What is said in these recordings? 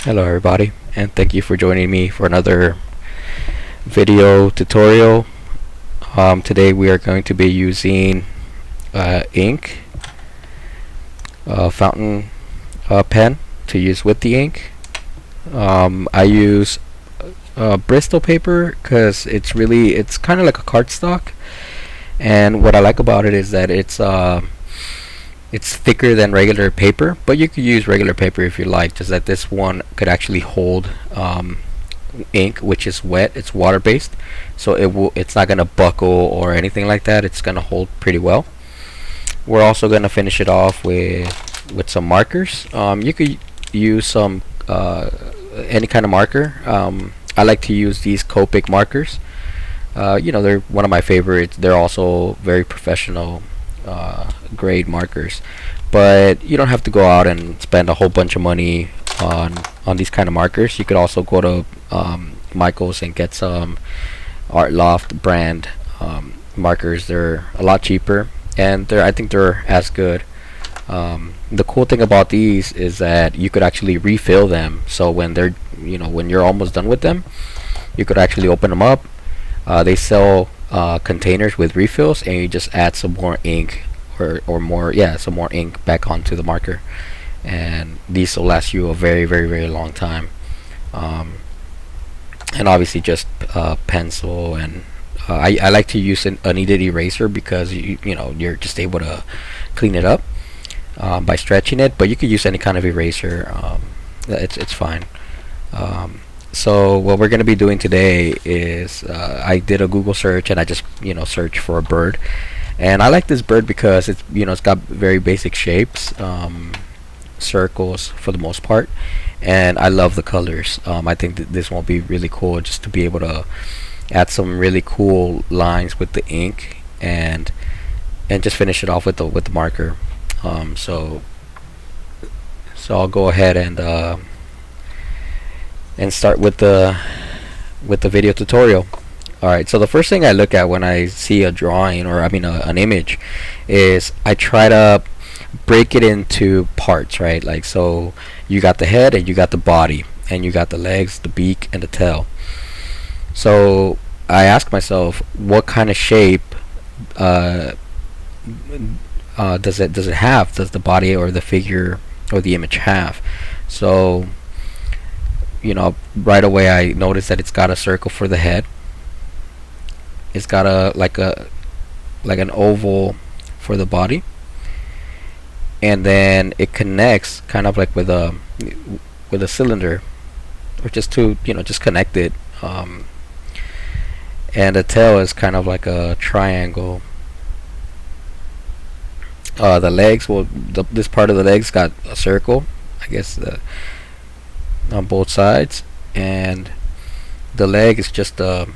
Hello everybody, and thank you for joining me for another video tutorial. Today we are going to be using ink, fountain pen to use with the ink. I use Bristol paper because it's kind of like a cardstock, and what I like about it is that it's thicker than regular paper, but you could use regular paper if you like. Just that this one could actually hold ink, which is wet. It's water based, so it's not gonna buckle or anything like that. It's gonna hold pretty well. We're also gonna finish it off with some markers. You could use some any kind of marker. I like to use these Copic markers. They're one of my favorites. They're also very professional grade markers, but you don't have to go out and spend a whole bunch of money on these kind of markers. You could also go to Michael's and get some Art Loft brand markers. They're a lot cheaper, and I think they're as good. The cool thing about these is that you could actually refill them, so when when you're almost done with them, you could actually open them up. They sell containers with refills, and you just add some more ink some more ink back onto the marker, and these will last you a very long time. And obviously just pencil, and I like to use a kneaded eraser because you're just able to clean it up by stretching it, but you could use any kind of eraser. It's fine. So what we're going to be doing today is I did a Google search, and I just searched for a bird, and I like this bird because it's got very basic shapes, circles for the most part, and I love the colors. I think that this will be really cool just to be able to add some really cool lines with the ink, and just finish it off with the marker. So I'll go ahead and start with the video tutorial. Alright, so the first thing I look at when I see a drawing, or an image, is I try to break it into parts, right? Like, so you got the head, and you got the body, and you got the legs, the beak, and the tail. So I ask myself, what kind of shape does it have? Does the body or the figure or the image have? So right away I notice that it's got a circle for the head. It's got like an oval for the body, and then it connects kind of like with a cylinder, or just to just connect it. And the tail is kind of like a triangle. The legs, this part of the legs got a circle, I guess, on both sides, and the leg is just a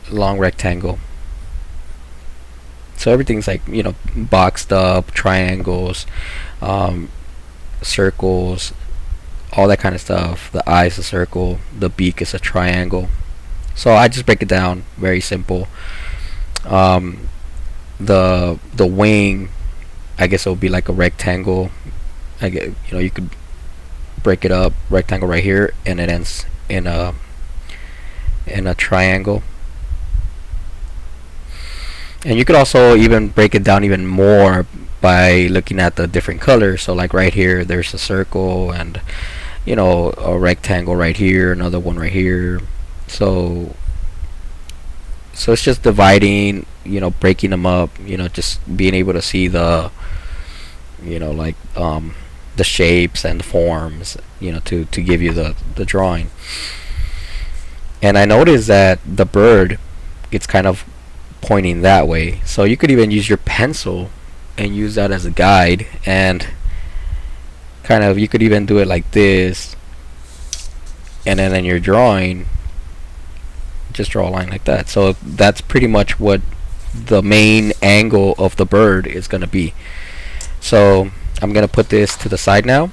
long rectangle. So everything's like boxed up, triangles, circles, all that kind of stuff. The eye is a circle, the beak is a triangle. So I just break it down, very simple. The wing, I guess it would be like a rectangle. I get you could break it up, rectangle right here, and it ends in a triangle. And you could also even break it down even more by looking at the different colors. So like right here there's a circle, and a rectangle right here, another one right here. So it's just dividing, breaking them up, just being able to see the the shapes and the forms, to give you the drawing. And I noticed that the bird, it's kind of pointing that way, so you could even use your pencil and use that as a guide, and kind of you could even do it like this, and then in your drawing just draw a line like that. So that's pretty much what the main angle of the bird is going to be. So I'm going to put this to the side now,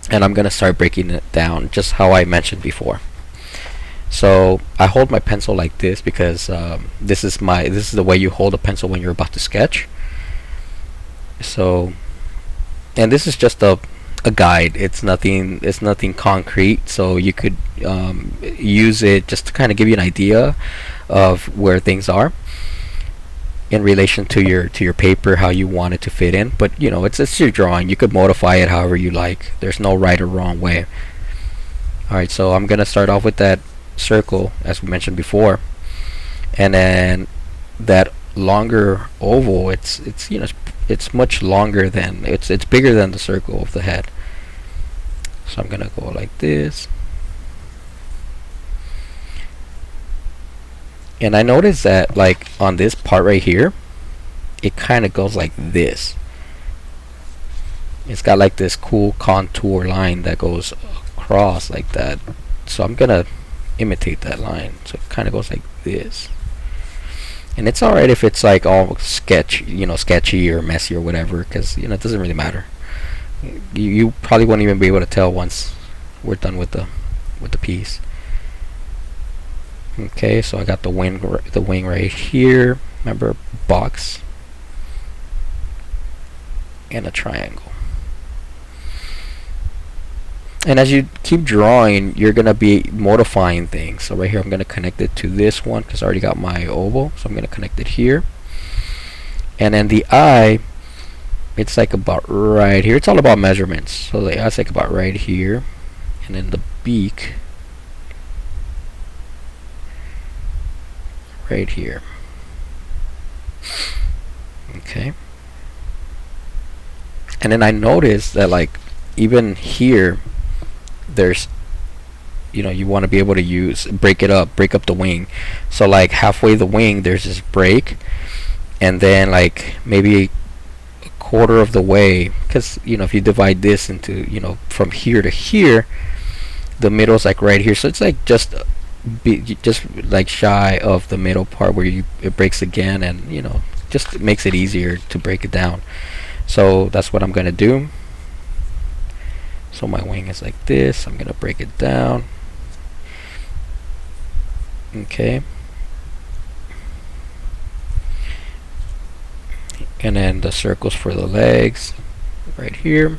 and I'm going to start breaking it down just how I mentioned before. So I hold my pencil like this because this is the way you hold a pencil when you're about to sketch. So, and this is just a a guide. It's nothing concrete, so you could use it just to kind of give you an idea of where things are in relation to your paper, how you want it to fit in. But you know, it's your drawing. You could modify it however you like. There's no right or wrong way. All right, so I'm gonna start off with that circle as we mentioned before, and then that longer oval. It's you know, it's much longer than it's bigger than the circle of the head. So I'm gonna go like this, and I noticed that like on this part right here, it kind of goes like this. It's got like this cool contour line that goes across like that. So I'm gonna imitate that line. So it kind of goes like this. And it's alright if it's like all sketchy or messy or whatever, because you know it doesn't really matter. You probably won't even be able to tell once we're done with the piece. Okay, so I got the wing right here. Remember, box and a triangle. And as you keep drawing, you're gonna be modifying things. So right here, I'm gonna connect it to this one because I already got my oval. So I'm gonna connect it here. And then the eye, it's like about right here. It's all about measurements. So the eye's like about right here, and then the beak right here. Okay. And then I noticed that like even here, there's, you know, you want to be able to break up the wing. So like halfway the wing, there's this break, and then like maybe a quarter of the way, because you know if you divide this into, you know, from here to here, the middle's like right here. So it's like just like shy of the middle part where it breaks again, and you know just makes it easier to break it down. So that's what I'm gonna do. So my wing is like this. I'm gonna break it down. Okay. And then the circles for the legs right here.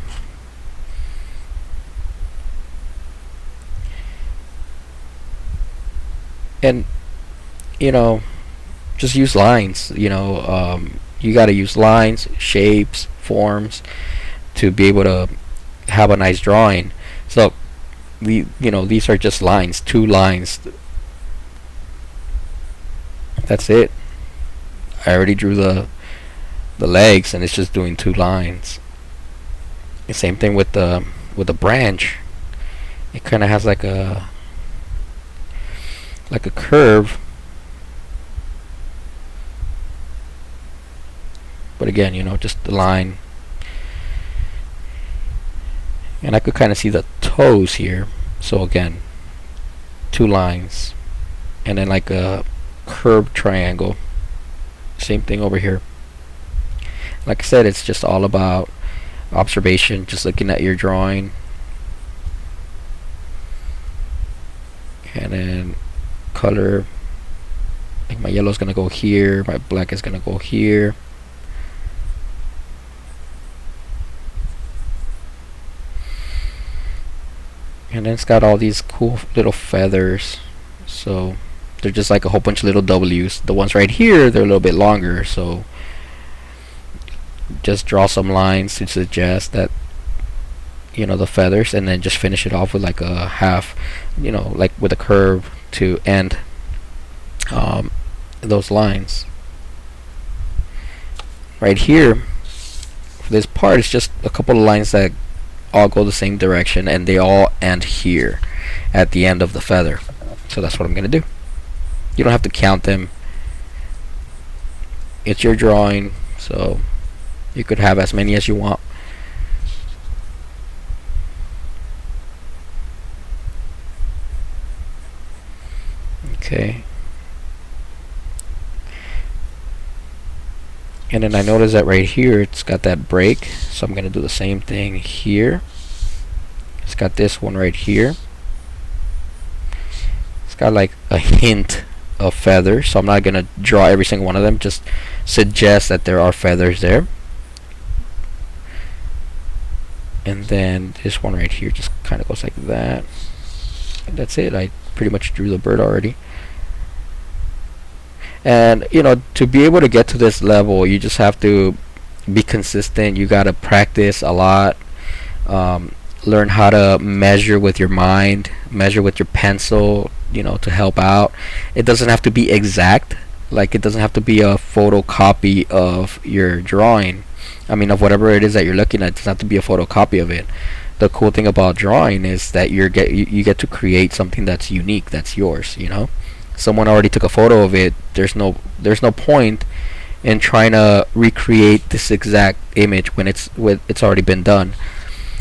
And you know, just use lines. You know, you got to use lines, shapes, forms to be able to have a nice drawing. So you know, these are just lines, 2 lines. That's it. I already drew the legs, and it's just doing 2 lines. The same thing with the branch. It kind of has like a curve, but again, you know, just the line. And I could kind of see the toes here. So again, 2 lines, and then like a curved triangle. Same thing over here. Like I said, it's just all about observation, just looking at your drawing. And then color, like my yellow is gonna go here, my black is gonna go here. And then it's got all these cool little feathers. So they're just like a whole bunch of little W's. The ones right here, they're a little bit longer, so just draw some lines to suggest that, you know, the feathers, and then just finish it off with like a half, you know, like with a curve to end those lines. Right here, for this part, it's just a couple of lines that all go the same direction, and they all end here at the end of the feather. So that's what I'm gonna do. You don't have to count them. It's your drawing, so you could have as many as you want. Okay. And then I notice that right here it's got that break, so I'm gonna do the same thing here. It's got this one right here. It's got like a hint of feathers, so I'm not gonna draw every single one of them, just suggest that there are feathers there. and then this one right here just kind of goes like that, and that's it. I pretty much drew the bird already. And to be able to get to this level, you just have to be consistent. You got to practice a lot. Learn how to measure with your mind, measure with your pencil, to help out. It doesn't have to be exact. Like, it doesn't have to be a photocopy of your drawing. I mean, of whatever it is that you're looking at, it doesn't have to be a photocopy of it. The cool thing about drawing is that you get to create something that's unique, that's yours. Someone already took a photo of it. There's no point in trying to recreate this exact image when it's already been done.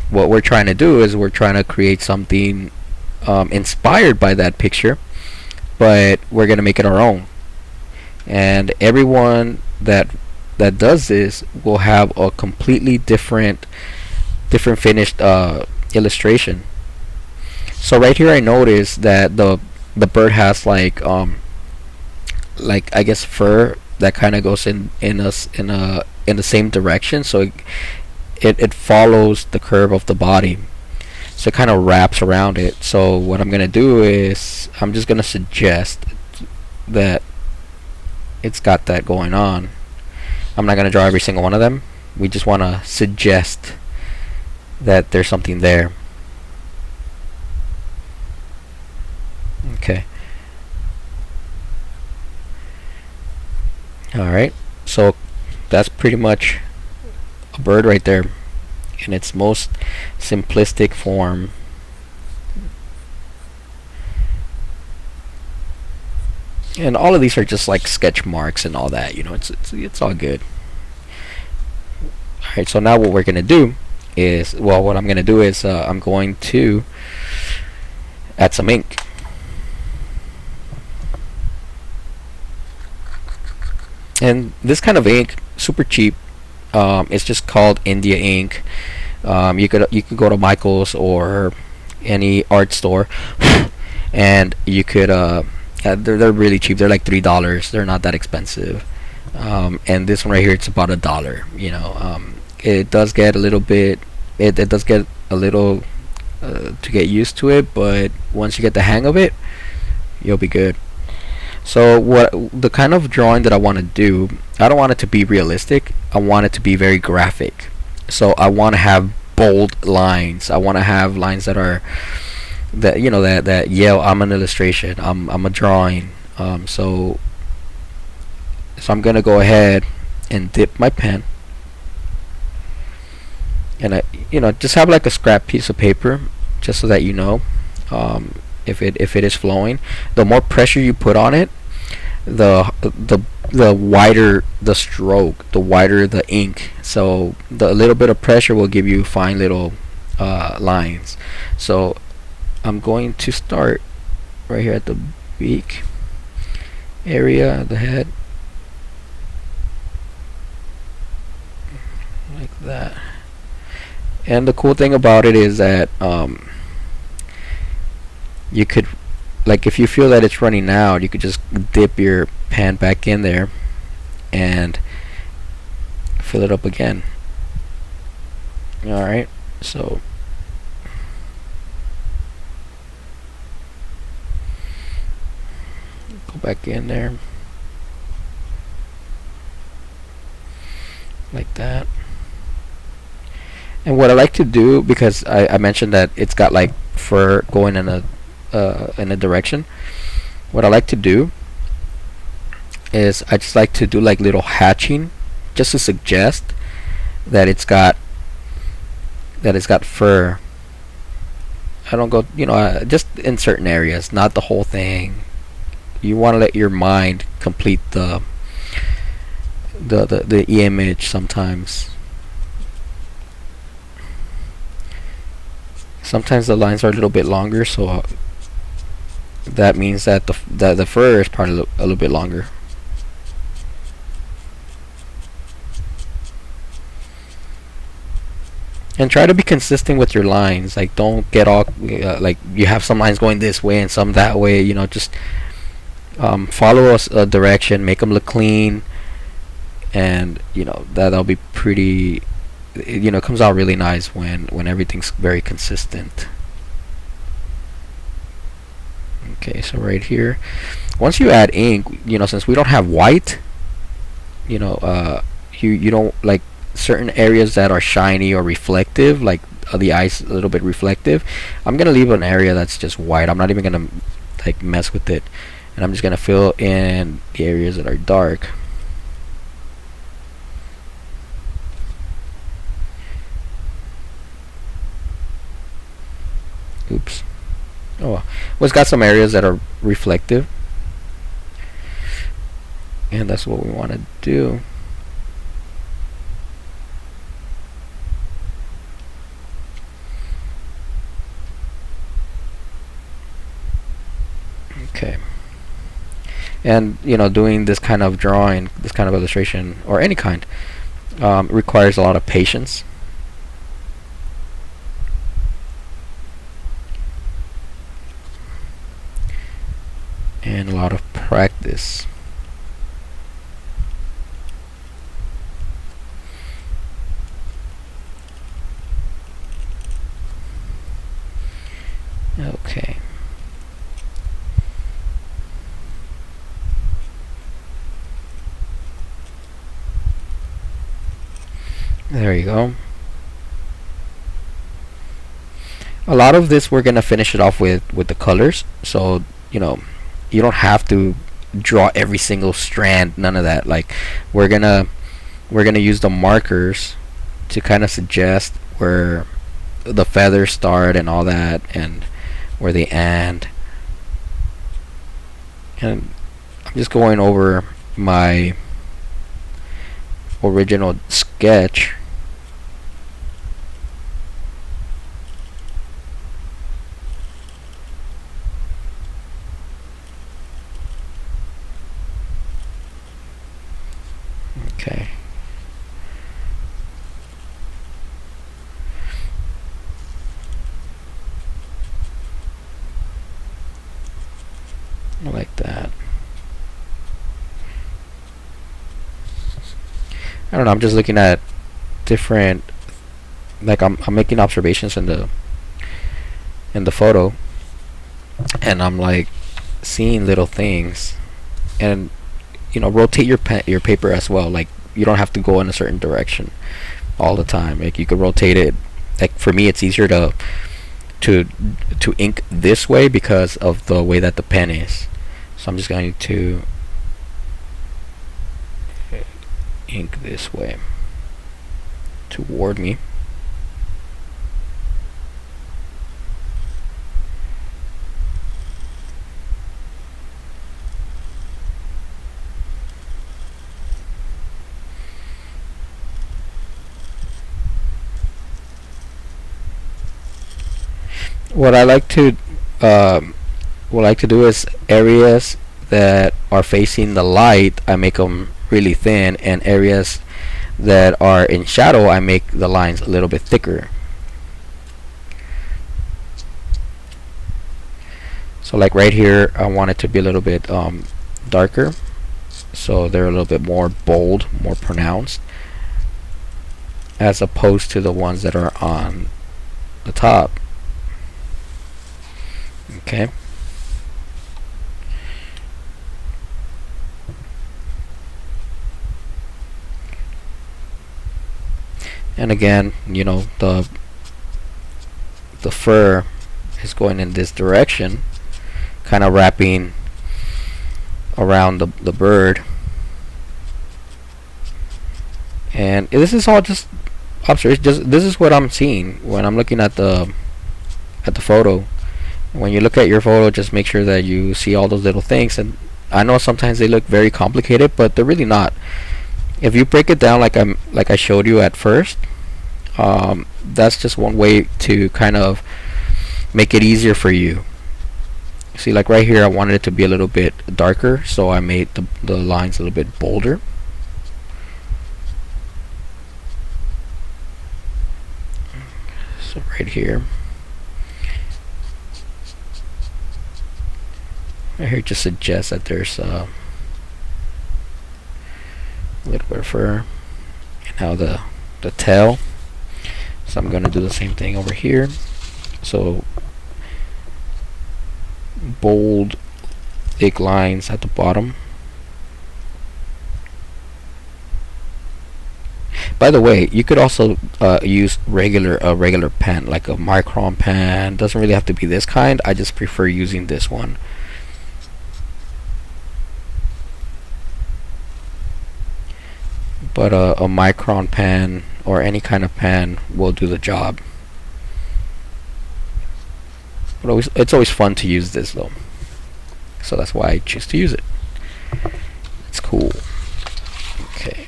What we're trying to do is we're trying to create something inspired by that picture, but we're gonna make it our own. And everyone that does this will have a completely different finished illustration. So right here I noticed that the bird has like I guess fur that kind of goes in the same direction, so it follows the curve of the body, so it kind of wraps around it. So what I'm gonna do is I'm just gonna suggest that it's got that going on. I'm not gonna draw every single one of them. We just want to suggest that there's something there. Okay. Alright, so that's pretty much a bird right there in its most simplistic form. And all of these are just like sketch marks and all that, it's all good. Alright, so now what we're gonna do is, what I'm gonna do is I'm going to add some ink. And this kind of ink, super cheap. It's just called India ink. You could go to Michael's or any art store, and you could they're really cheap. They're like $3. They're not that expensive. And this one right here, it's about $1. It does get a little bit. It does get a little to get used to it, but once you get the hang of it, you'll be good. So the kind of drawing that I want to do, I don't want it to be realistic. I want it to be very graphic. So I want to have bold lines. I want to have lines that are that yell, I'm an illustration. I'm a drawing. So I'm gonna go ahead and dip my pen, and I just have like a scrap piece of paper, just so that if it is flowing. The more pressure you put on it, the wider the stroke, the wider the ink. So the little bit of pressure will give you fine little lines. So I'm going to start right here at the beak area, the head, like that. And the cool thing about it is that you could, like, if you feel that it's running out, you could just dip your pen back in there and fill it up again. Alright, so go back in there like that. And what I like to do, because I mentioned that it's got like fur going in a direction, what I like to do is I just like to do like little hatching, just to suggest that it's got fur. I don't go, just in certain areas, not the whole thing. You want to let your mind complete the image sometimes. Sometimes the lines are a little bit longer, so that means that the fur is probably a little bit longer. And try to be consistent with your lines. Like, don't get all like you have some lines going this way and some that way. Just follow a direction, make them look clean, and that'll be pretty it comes out really nice when everything's very consistent. Okay, so right here, once you add ink, since we don't have white, you don't like certain areas that are shiny or reflective, like the ice a little bit reflective. I'm gonna leave an area that's just white. I'm not even gonna like mess with it, and I'm just gonna fill in the areas that are dark. Oops. Oh well, it's got some areas that are reflective, and that's what we want to do. Okay. And doing this kind of drawing, this kind of illustration, or any kind, requires a lot of patience. And a lot of practice. Okay. There you go. A lot of this we're gonna finish it off with the colors, so you don't have to draw every single strand, none of that. Like we're gonna use the markers to kind of suggest where the feathers start and all that, and where they end. And I'm just going over my original sketch. Okay. Like that. I don't know, I'm just looking at different, like I'm making observations in the photo, and I'm like seeing little things. And rotate your paper as well. Like you don't have to go in a certain direction all the time. Like you could rotate it. Like for me, it's easier to ink this way because of the way that the pen is. So I'm just going to ink this way toward me. What I like to do is areas that are facing the light, I make them really thin, and areas that are in shadow, I make the lines a little bit thicker. So like right here, I want it to be a little bit darker, so they're a little bit more bold, more pronounced, as opposed to the ones that are on the top. Okay. And again, the fur is going in this direction, kind of wrapping around the bird. And this is all just observation. This is what I'm seeing when I'm looking at the photo. When you look at your photo, just make sure that you see all those little things. And I know sometimes they look very complicated, but they're really not. If you break it down like I showed you at first, that's just one way to kind of make it easier for you. See, like right here, I wanted it to be a little bit darker, so I made the lines a little bit bolder. So right here. Right here just suggests that there's a little bit of fur. And now the tail. So I'm gonna do the same thing over here. So bold, big lines at the bottom. By the way, you could also use a regular pen, like a micron pen. Doesn't really have to be this kind. I just prefer using this one. But a micron pen or any kind of pen will do the job. But it's always fun to use this though, so that's why I choose to use it. It's cool. Okay.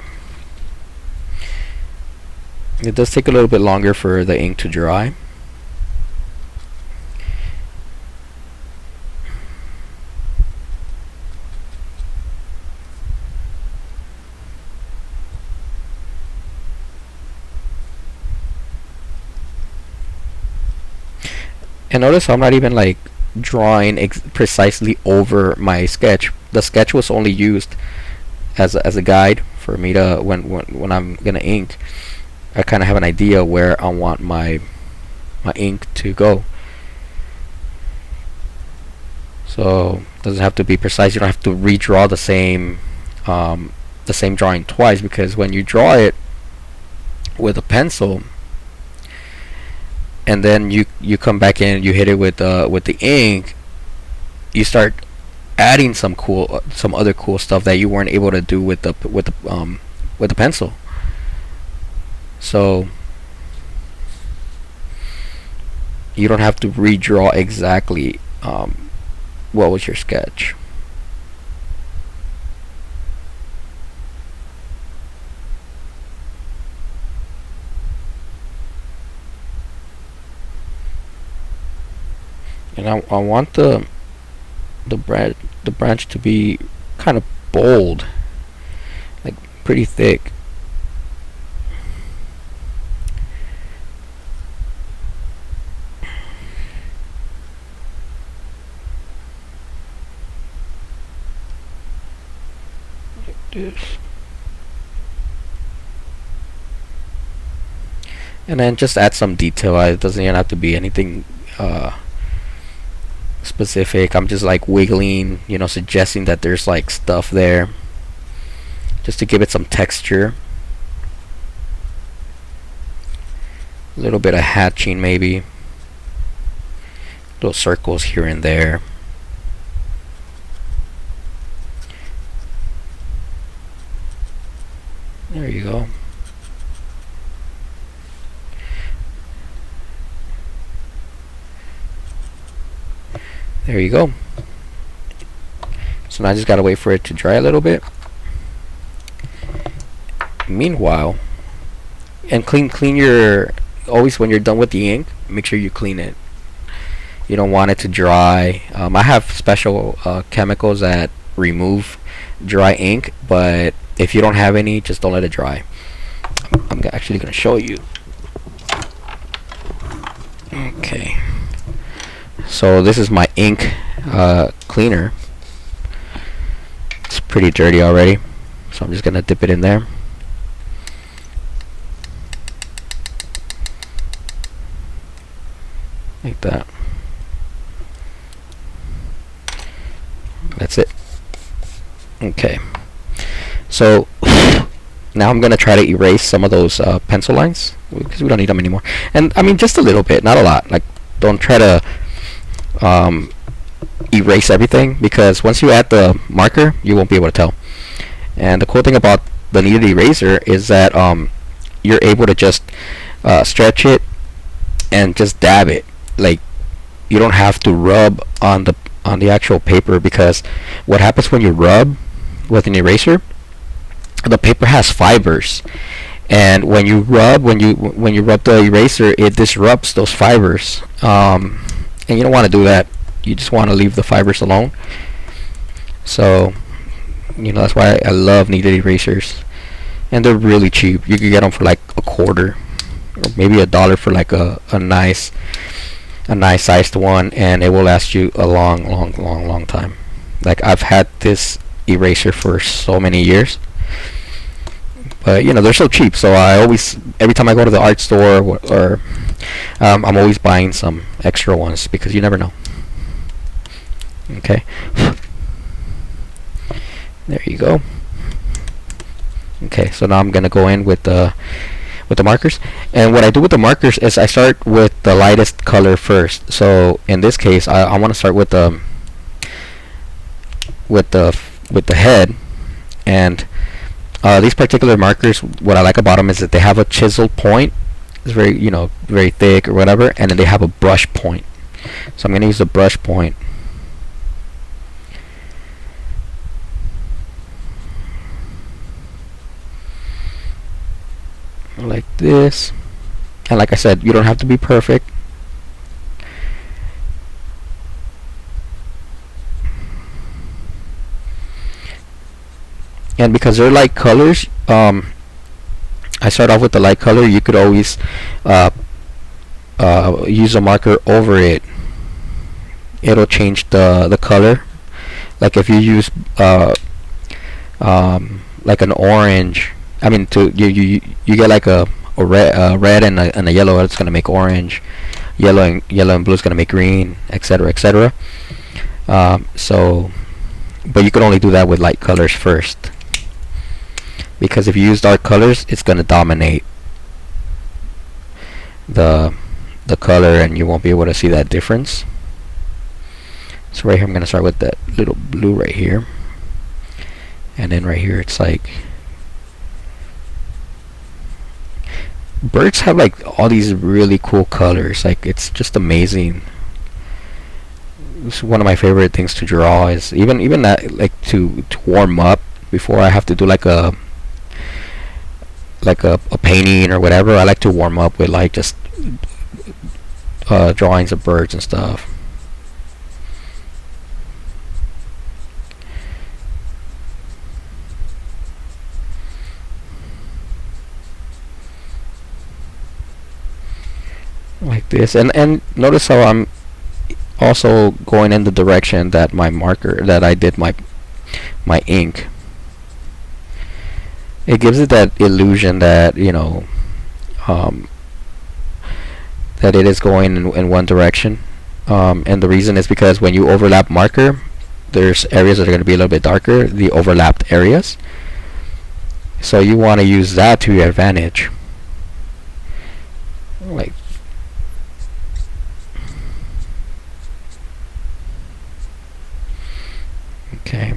It does take a little bit longer for the ink to dry. And notice I'm not even like drawing precisely over my sketch. The sketch was only used as a guide for me to when I'm gonna ink. I kind of have an idea where I want my ink to go. So it doesn't have to be precise. You don't have to redraw the same drawing twice, because when you draw it with a pencil and then you come back in and you hit it with the ink, you start adding some other cool stuff that you weren't able to do with the pencil. So you don't have to redraw exactly what was your sketch. And I want the branch to be kind of bold, like pretty thick. This. And then just add some detail. It doesn't even have to be anything specific. I'm just like wiggling, suggesting that there's like stuff there, just to give it some texture. A little bit of hatching, maybe little circles here and there. There you go. There you go. So now I just gotta wait for it to dry a little bit. Meanwhile, and clean your, always when you're done with the ink, make sure you clean it. You don't want it to dry. I have special chemicals that remove dry ink, but if you don't have any, just don't let it dry. I'm actually gonna show you. Okay. So this is my ink cleaner. It's pretty dirty already, so I'm just gonna dip it in there. Like that. That's it. Okay. So now I'm gonna try to erase some of those pencil lines, because we don't need them anymore. And I mean, just a little bit, not a lot. Like, don't try to erase everything, because once you add the marker, you won't be able to tell. And the cool thing about the kneaded eraser is that you're able to just stretch it and just dab it. Like, you don't have to rub on the actual paper, because what happens when you rub with an eraser, the paper has fibers, and when you rub the eraser, it disrupts those fibers, and you don't want to do that. You just want to leave the fibers alone. So that's why I love kneaded erasers, and they're really cheap. You can get them for like $0.25 or maybe $1 for like a nice sized one, and it will last you a long time. Like, I've had this eraser for so many years, but you know, they're so cheap, so I always, every time I go to the art store, or I'm always buying some extra ones because you never know. Okay, there you go. Okay, so now I'm gonna go in with the markers, and what I do with the markers is I start with the lightest color first. So in this case, I want to start with the head, and these particular markers, what I like about them is that they have a chiseled point. It's very, you know, very thick or whatever, and then they have a brush point. So I'm gonna use the brush point. Like this, and like I said, you don't have to be perfect. And because they're light colors, I start off with the light color. You could always use a marker over it. It'll change the color. Like if you use like an orange, I mean, you get like a red and a yellow, it's gonna make orange. Yellow and blue is gonna make green, etc., etc. So, but you can only do that with light colors first, because if you use dark colors, it's gonna dominate the color, and you won't be able to see that difference. So right here, I'm gonna start with that little blue right here, and then right here, it's like, birds have like all these really cool colors. Like, it's just amazing. It's one of my favorite things to draw. Is even that, like, to warm up before I have to do like a painting or whatever. I like to warm up with like just drawings of birds and stuff. Like this, and notice how I'm also going in the direction that my marker, that I did my ink. It gives it that illusion that, you know, that it is going in one direction, and the reason is because when you overlap marker, there's areas that are going to be a little bit darker, the overlapped areas, so you want to use that to your advantage. Like, okay,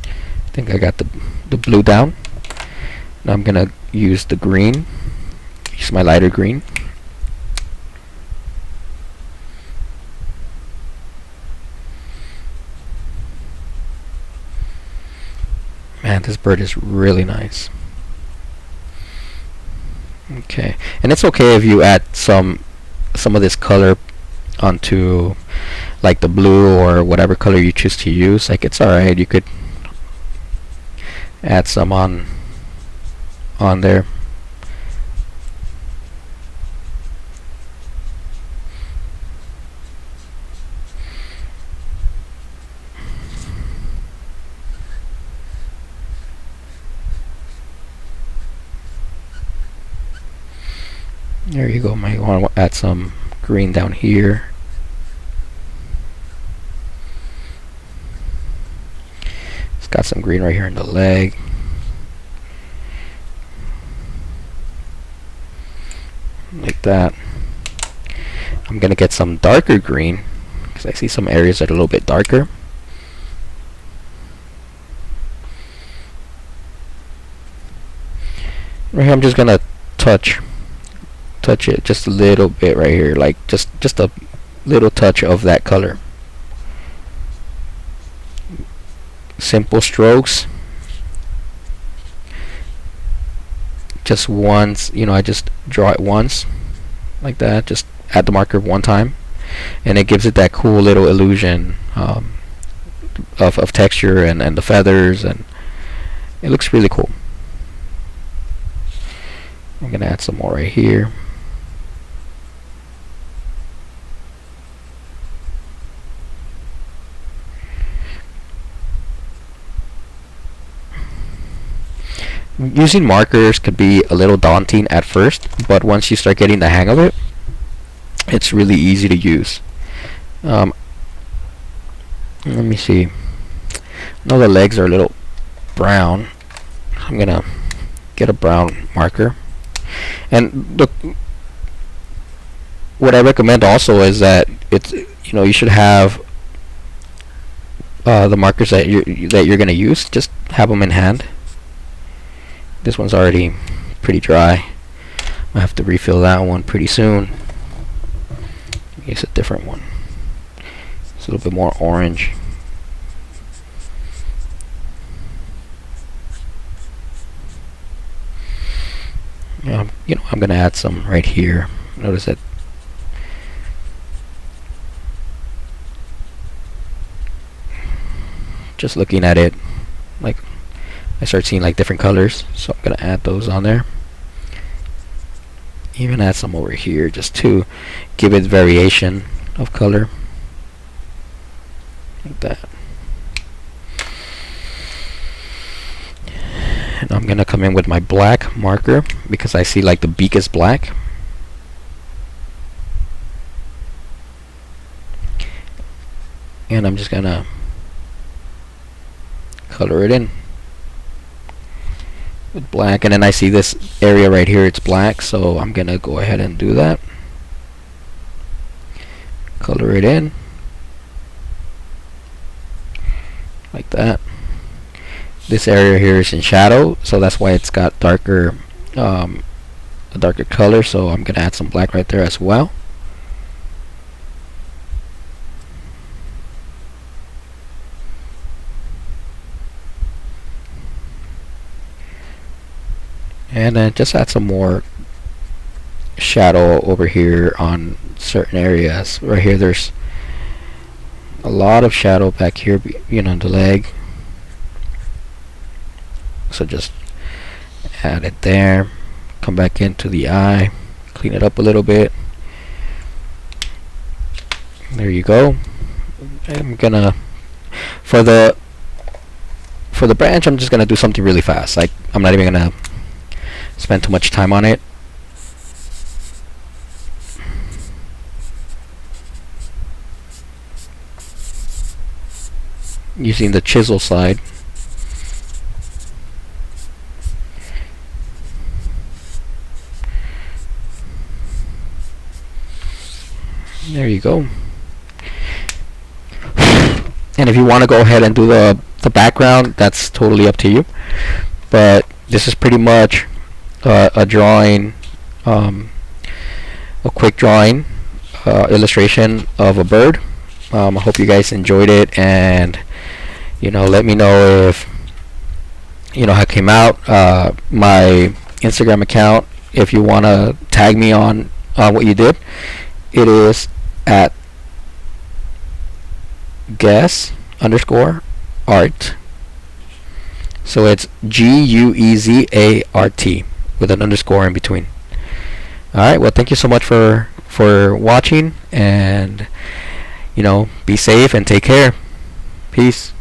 I think I got the blue down. Now I'm gonna use the green, use my lighter green. Man, this bird is really nice. Okay, and it's okay if you add some of this color onto like the blue or whatever color you choose to use. Like, it's alright, you could add some on there. There you go. Might want to add some green down here. It's got some green right here in the leg. Like that. I'm gonna get some darker green because I see some areas that are a little bit darker. Right here, I'm just gonna touch it just a little bit right here, like just a little touch of that color. Simple strokes, just once, you know, I just draw it once like that, just add the marker one time, and it gives it that cool little illusion of texture and the feathers, and it looks really cool. I'm gonna add some more right here. using markers could be a little daunting at first, but once you start getting the hang of it, it's really easy to use. Let me see. I know the legs are a little brown. I'm gonna get a brown marker. And what I recommend also is that you should have the markers that you're gonna use. Just have them in hand. This one's already pretty dry. I have to refill that one pretty soon. Use a different one. It's a little bit more orange. I'm gonna add some right here. Notice that just looking at it, like, I start seeing like different colors, so I'm gonna add those on there. Even add some over here just to give it variation of color, like that. And I'm gonna come in with my black marker because I see like the beak is black. And I'm just gonna color it in with black, and then I see this area right here, it's black, so I'm gonna go ahead and do that. Color it in like that. This area here is in shadow, so that's why it's got darker a darker color, so I'm gonna add some black right there as well. And then just add some more shadow over here on certain areas. Right here there's a lot of shadow back here, the leg. So just add it there. Come back into the eye, clean it up a little bit. There you go. I'm gonna for the branch, I'm just gonna do something really fast. Like, I'm not even gonna spend too much time on it. Using the chisel side. There you go. And if you want to go ahead and do the background, that's totally up to you. But this is pretty much a drawing, a quick drawing illustration of a bird. I hope you guys enjoyed it, and let me know if how it came out. My Instagram account, if you want to tag me on what you did, it is at guess_art. So it's GUEZART with an underscore in between. Alright, well, thank you so much for watching, and be safe and take care. Peace.